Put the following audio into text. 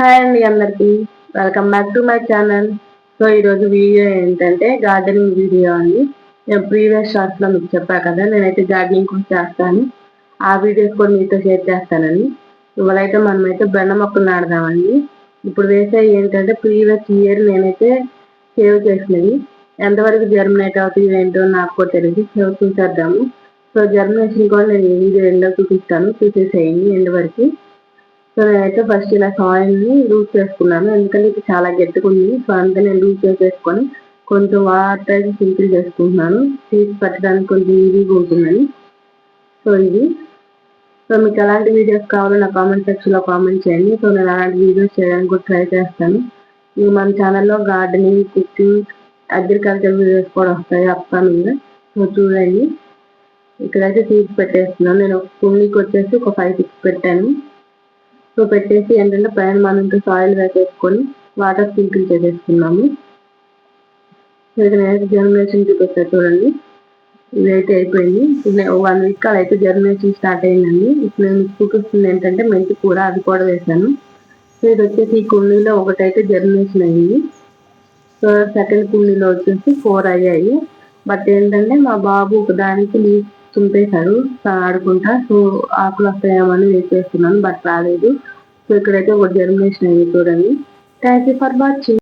Hi అండి అందరికి, welcome back to my channel. So ఈరోజు వీడియో ఏంటంటే గార్డెనింగ్ వీడియో అండి. నేను ప్రీవియస్ షార్ట్స్లో మీకు చెప్పా కదా, నేనైతే గార్డెనింగ్ కూడా చేస్తాను. ఆ వీడియోస్ కూడా మీతో షేర్ చేస్తానండి. ఇవాళైతే మనమైతే బెండ మొక్కలు నాడదామండి. ఇప్పుడు వేసే ఏంటంటే ప్రీవియస్ ఇయర్ నేనైతే సేవ్ చేసినవి ఎంతవరకు జర్మినేట్ అవుతుంది ఏంటో నాకు కూడా తెలియదు. చూసేద్దాము. సో జర్మినేషన్ కూడా నేను ఈ వీడియో ఎండో చూపిస్తాను, చూసేసేయండి ఎండ్ వరకు. సో నేనైతే ఫస్ట్ ఇలా సాయిల్ని లూజ్ చేసుకున్నాను, ఎందుకంటే ఇది చాలా గట్టిగా ఉంది. సో అంతా నేను లూజ్ చేసేసుకొని కొంచెం వాటర్ అయితే సింపుల్ చేసుకుంటున్నాను, తీసి పెట్టడానికి కొంచెం ఈజీగా ఉంటుందని. సో ఇది సో మీకు ఎలాంటి వీడియోస్ కావాలో నా కామెంట్ సెక్షన్లో కామెంట్ చేయండి. సో నేను అలాంటి వీడియోస్ చేయడానికి కూడా ట్రై చేస్తాను. ఇవి మన ఛానల్లో గార్డెనింగ్, కుకింగ్, అగ్రికల్చర్ వీడియోస్ కూడా వస్తాయి అప్కమింగ్. సో చూడండి, ఇక్కడైతే తీసి పెట్టేస్తున్నాను. నేను ఒక కుండీకి వచ్చేసి ఒక 5-6 పెట్టాను. సో పెట్టేసి ఏంటంటే పైన మనం సాయిల్ వేసేసుకొని వాటర్ స్ప్రింకిల్ చేసేసుకున్నాము. సో ఇక్కడ నేనైతే జర్మినేషన్ చూపిస్తా చూడండి. ఇదైతే అయిపోయింది. 1 వీక్ అలా అయితే జర్మినేషన్ స్టార్ట్ అయిందండి. ఇప్పుడు నేను చూపిస్తుంది ఏంటంటే మెంతి కూర, అది కూడా వేసాను. సో ఇది వచ్చేసి ఈ కుండీలో ఒకటైతే జర్మినేషన్ అయ్యింది. సో సెకండ్ కుండీలో వచ్చేసి 4 అయ్యాయి. బట్ ఏంటంటే మా బాబు ఒకదానికి లీవ్స్ తుంపేశాడు ఆడుకుంటా. సో ఆకులు వస్తాయేమని వేసేస్తున్నాను, బట్ రాలేదు. సో ఇక్కడైతే ఒక జర్మినేషన్ అయ్యింది చూడండి. Thank you for watching.